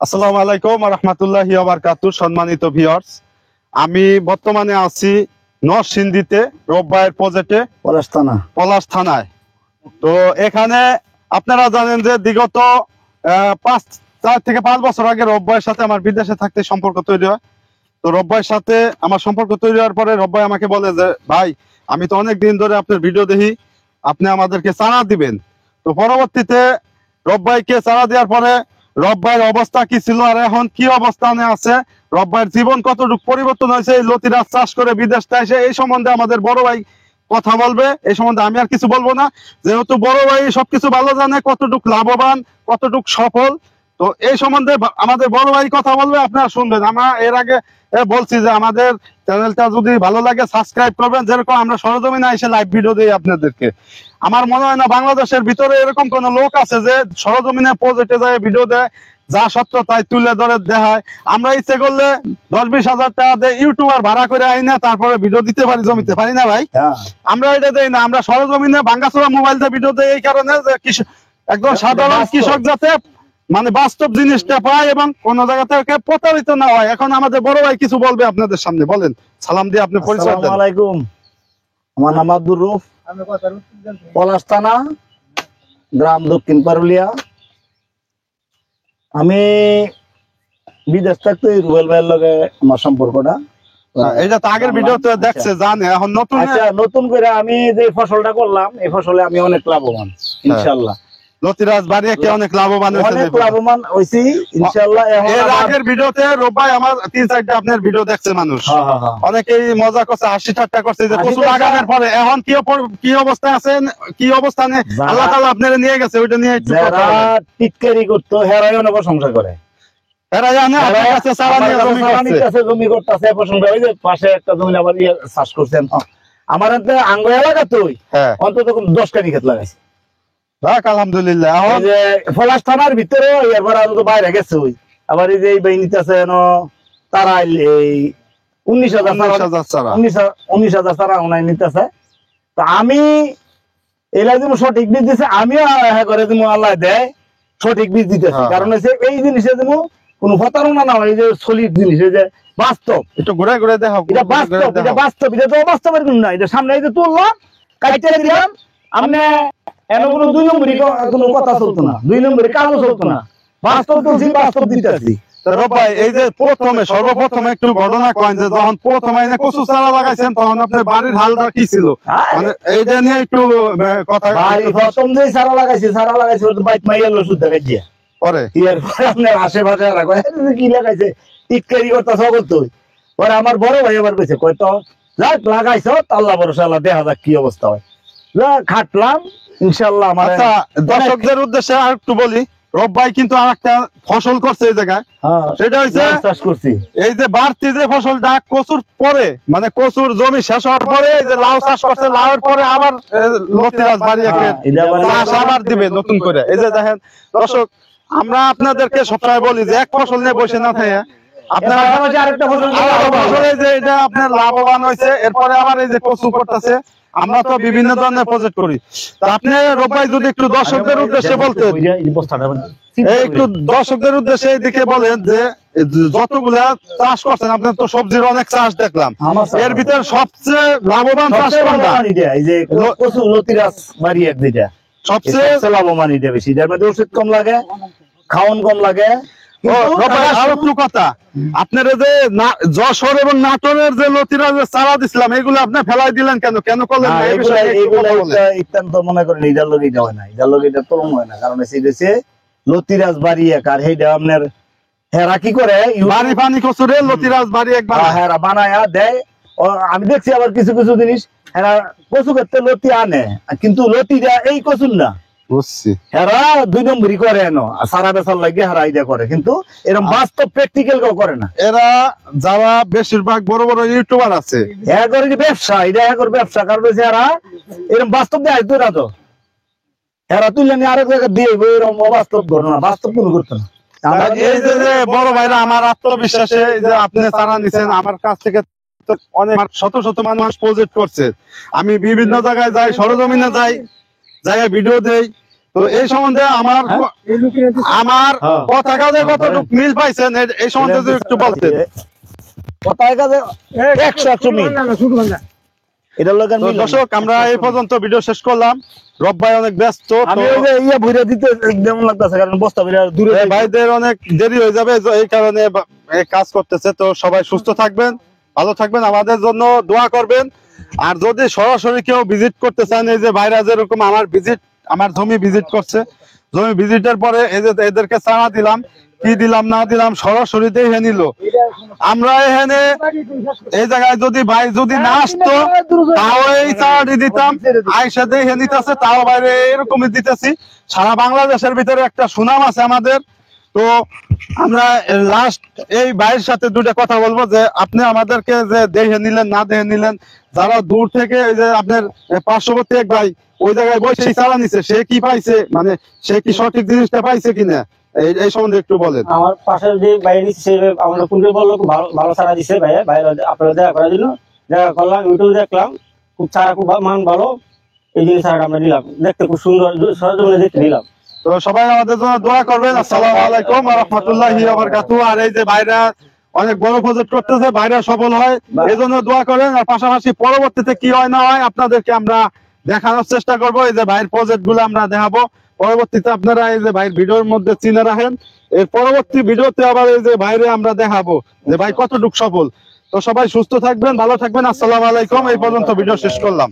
আসসালামু আলাইকুম ওয়া রাহমাতুল্লাহি ওয়া বারাকাতুহু। সম্মানিত ভিউয়ার্স, আমি বর্তমানে আছি নরসিংদীতে রোববাইয়ের প্রজেক্টে পলাশ থানায়। তো এখানে আপনারা জানেন যে বিগত 4 থেকে 5 বছর আগে রোববাইয়ের সাথে আমার বিদেশে থাকতে সম্পর্ক তৈরি হয়। তো রোববাইয়ের সাথে আমার সম্পর্ক তৈরি হওয়ার পরে রোববাই আমাকে বলে যে ভাই, আমি তো অনেক দিন ধরে আপনার ভিডিও দেখি, আপনি আমাদেরকে চারা দিবেন। তো পরবর্তীতে রোববাইকে চারা দেওয়ার পরে রব্বাইয়ের অবস্থা কি ছিল আর এখন কি অবস্থানে আছে, রব্বাইয়ের জীবন কতটুকু পরিবর্তন হয়েছে এই লতিরাজ চাষ করে বিদেশটা এসে, এই সম্বন্ধে আমাদের বড় ভাই কথা বলবে। এই সম্বন্ধে আমি আর কিছু বলবো না, যেহেতু বড় ভাই সবকিছু ভালো জানে, কতটুকু লাভবান কতটুকু সফল। তো এই সম্বন্ধে আমাদের বড় ভাই কথা বলবে, আপনারা শুনবেন। আমরা এর আগে বলছি যে আমাদের চ্যানেলটা যদি ভালো লাগে সাবস্ক্রাইব করবেন, যেরকম আমরা সরজমিনে এসে লাইভ ভিডিও দিই আপনাদেরকে। আমার মনে হয় না বাংলাদেশের ভিতরে এরকম কোন লোক আছে যে সরজমিনে প্রজেক্টে যায় ভিডিও দেয়, যা সত্য তাই তুলে ধরে দেখায়। আমরা ইচ্ছে করলে 10-20 হাজার টাকা দিয়ে ইউটিউবার ভাড়া করে আই না, তারপরে ভিডিও দিতে পারি, জমিতে পারি না ভাই। আমরা এটা দেই না, আমরা সরজমিনে ভাঙ্গাচোরা মোবাইল দিয়ে ভিডিও দেই এই কারণে যে একদম সাধারণ কৃষক যাতে মানে বাস্তব জিনিসটা পায় এবং কোন জায়গা থেকে প্রতারিত না হয়। এখন আমাদের বড় ভাই কিছু বলবে আপনাদের সামনে, বলেন। সালাম দিয়ে আপনি পরিচয় দেন। আসসালামু আলাইকুম, আমার নাম আব্দুর রউফ, পলাশ থানা, গ্রাম দক্ষিণ পারুলিয়া। আমি বিদেশ থাকতে রুবেল ভাইয়ের লগে আমার সম্পর্কটা। এটা তো আগের ভিডিওতে দেখছে, জানে। এখন নতুন নতুন করে আমি যে ফসলটা করলাম, এই ফসলে আমি অনেক লাভবান ইনশাআল্লাহ। লতিরাজ বাড়িয়াকে অনেক লাভবান হয়েছে, অনেক লাভবান হইছি ইনশাআল্লাহ। এর আগের ভিডিওতে রোববাই আমার 3-4টা আপনার ভিডিও দেখছে মানুষ, অনেকেই মজা করছে, হাসি ঠাট্টা করছে যে কচু লাগানোর পরে এখন কি অবস্থায় আছেন, কি অবস্থানে আল্লাহ তাআলা আপনারা নিয়ে গেছে, ওইটা নিয়ে একটু কথা বলেন। যারা টিটকারি করতো হেরাই অনেক প্রশংসা করে, এরা জানে আপনার কাছে সারা নিয়ে জমি করতেছে প্রশংসা। ওই যে পাশে একটা জমি আবার চাষ করছেন, আমার আঙ্গ এলাকা তো অন্তত 10 কানি ক্ষেত লাগাইছে। আলহামদুলিল্লাহ। পলাশ থানার ভিতরে এবার বাইরে গেছে ওই আবার এই যে এই বাহিনীতে আছে তারা এই 19,000 তারা ওনায় নিতেছে। তো আমি এলা যেমন সঠিক বীজ দিচ্ছে, আমিও করে যেমন আল্লাহ দেয় সঠিক বীজ দিতেছি। কারণ হচ্ছে এই জিনিসে যেমন কোনো প্রতারণা না হয়, এই যে সলিড জিনিস, এই যে বাস্তব, একটু ঘুরে ঘুরে দেখো। এটা বাস্তব, এটা বাস্তব, এটা তো বাস্তবের না। এটা সামনে এই যে তুললাম, কাইটে দিলাম, আপনি এমন কোনো 2 নম্বরই কোনো কথা চলতো না, 2 নম্বরই কাজও চলতো না। বাস্তব তুলছি, বাস্তব দিতেছি। রব্বাই, এই যে সর্বপ্রথমে একটু ঘটনা কয়েন যে যখন প্রথমে কচু চারা লাগাইছেন তখন আপনার বাড়ির হালটা কি ছিল, মানে এইটা নিয়ে একটু কথা। প্রথম যে চারা লাগাইছে বাইক মাইয়াল ওষুধ দেখাই দিয়ে পরে এরপরে আপনার আশেপাশে কি লাগাইছে টিটকারি করতে সকল তুই। পরে আমার বড় ভাই আবার কইছে, কয়তো যাক লাগাইছ, আল্লাহ ভরসা, আল্লাহ দেখা যাক কি অবস্থা হয়। খাটলাম ইনশাআল্লাহ। আমার দর্শকদের উদ্দেশ্যে আর একটু বলি, রব্বাই কিন্তু আরেকটা ফসল করছে এই জায়গায়, সেটা হচ্ছে চাষ করছি। এই যে বাড়তি যে ফসলটা কচুর পরে, মানে কচুর জমি শেষ হওয়ার পরে এই যে লাউ চাষ করছে, লাউয়ের পরে আবার লতিরাজ বাড়িয়াকে চাষ আবার দিবে নতুন করে। এই যে দেখেন দর্শক, আমরা আপনাদেরকে সবসময় বলি যে এক ফসল নিয়ে বসে না থাকে, আপনারা আরেকটা ফসল যে এটা আপনার লাভবান হয়েছে, এরপরে আবার এই যে কচু করতেছে। আমরা তো বিভিন্ন ধরনের প্রজেক্ট করি। আপনি রব্বাই যদি একটু দর্শকদের উদ্দেশ্যে বলতেন, একটু দর্শকদের উদ্দেশ্যে এদিকে বলেন যে যতগুলা চাষ করছেন, আপনার তো সবজির অনেক চাষ দেখলাম, এর ভিতরে সবচেয়ে লাভবান চাষ কোনটা? এই যে কচু লতিরাজ বাড়িয়া, যেটা সবচেয়ে লাভবান, এটা বেশি, যার মধ্যে ওষুধ কম লাগে, খাওয়ান কম লাগে। আপনারা যে যশোর এবং নাটোরের যে লতিরাজের চারা দিছিলাম, এগুলো আপনি ফেলাই দিলেন কেন, কেন করলেন? মনে করেন এটার লোক এটা হয় না, এটার লোক এটা তুলন হয় না। কারণ হচ্ছে লতিরাজ বাড়ি এক, আর সেইটা আপনার হেরা কি করে বাড়ি পানি কচুরে লতিরাজ বাড়ি এক হেরা বানায়া দেয়। আমি দেখছি আবার কিছু কিছু জিনিস হেরা কচু ক্ষেত্রে লতি আনে, কিন্তু লতিটা এই কচুর না, হেরা 2 নম্বরই করে সারা বেচার লাগে, হেরা এটা করে, কিন্তু এরকম বাস্তব প্র্যাকটিক্যাল কেউ করে না। এরা যারা বেশিরভাগ বড় বড় ইউটিউবার আছে, হ্যাঁ করে ব্যবসা, এটা ব্যবসা। কারণ এরা এরকম বাস্তব দেয় আসতো না, তো এরা তুললে নিয়ে আরেক জায়গায় দিয়ে এরকম অবাস্তব ঘটনা, বাস্তব কোনো করতো না। এই যে বড় ভাইরা আমার আত্মবিশ্বাসে যে আপনি চারা নিছেন, আমার কাছ থেকে অনেক শত শত মানুষ প্রজেক্ট করছে। আমি বিভিন্ন জায়গায় যাই, সরজমিনে যাই, জায়গায় ভিডিও দেই, তো এই সম্বন্ধে আমার কথা কাজে কতটুকু মিল পাইছেন এই সম্বন্ধে যদি একটু বলতেন। কথায় কাজে 100 মিল। এটা লোকের তো মিল। দর্শক আমরা এই পর্যন্ত ভিডিও শেষ করলাম। রব ভাই অনেক ব্যস্ত, আমি ওই যে ইয়া ভুইরা দিতে যেমন লাগতেছে, কারণ বস্তা ভুইরা দূরে ভাইদের অনেক দেরি হয়ে যাবে, এই কারণে এই কাজ করতেছে। তো সবাই সুস্থ থাকবেন, ভালো থাকবেন, আমাদের জন্য দোয়া করবেন। আর যদি সরাসরি কেউ ভিজিট করতে চান, এই যে ভাইরা যেরকম আমার জমি ভিজিট করছে, জমি ভিজিটের পরে এই যে এদেরকে চারা দিলাম, কি দিলাম না দিলাম সরাসরি দেখে নিল। আমরা এখানে এই জায়গায় যদি ভাই যদি না আসতো তাও এই চারাটি দিতাম, আইসা দেখে নিতেছে, তাও বাইরে এরকমই দিতেছি। সারা বাংলাদেশের ভিতরে একটা সুনাম আছে আমাদের। তো আমরা লাস্ট এই ভাইয়ের সাথে দুটা কথা বলবো, যে আপনি আমাদেরকে যে দেখে নিলেন না দেখে নিলেন, যারা দূর থেকে এই যে আপনার পার্শ্ববর্তী এক ভাই ওই জায়গায় বসে চারা নিছে, সে কি পাইছে, মানে সে কি সঠিক জিনিসটা পাইছে কিনা, এই সম্বন্ধে একটু বলেন। আমার পাশে যে বাইরে দিচ্ছে আমরা কোনটা বললো খুব ভালো ভালো চারা দিচ্ছে ভাইয়া, বাইরে আপনারা দেখা করার জন্য দেখা করলাম, ইউটিউবে দেখলাম খুব চারা খুব মান ভালো, এই জিনিস চারাটা আমরা নিলাম, দেখতে খুব সুন্দর, সরজমিনে দেখতে নিলাম। তো সবাই আমাদের জন্য দোয়া করবেন। আসসালামু আলাইকুম ওয়া রাহমাতুল্লাহি ওয়া বারাকাতুহু। আর এই যে ভাইরা অনেক বড় প্রজেক্ট করতেছে, ভাইরা সফল হয় এই জন্য দোয়া করেন। আর পাশাপাশি পরবর্তীতে কি হয় না হয় আপনাদেরকে আমরা দেখানোর চেষ্টা করব। এই যে ভাইয়ের প্রজেক্ট গুলো আমরা দেখাবো পরবর্তীতে, আপনারা এই যে ভাইয়ের ভিডিওর মধ্যে চিনে রাখেন। এর পরবর্তী ভিডিওতে আবার এই যে ভাইরে আমরা দেখাবো যে ভাই কতটুকু সফল। তো সবাই সুস্থ থাকবেন, ভালো থাকবেন। আসসালামু আলাইকুম। এই পর্যন্ত ভিডিও শেষ করলাম।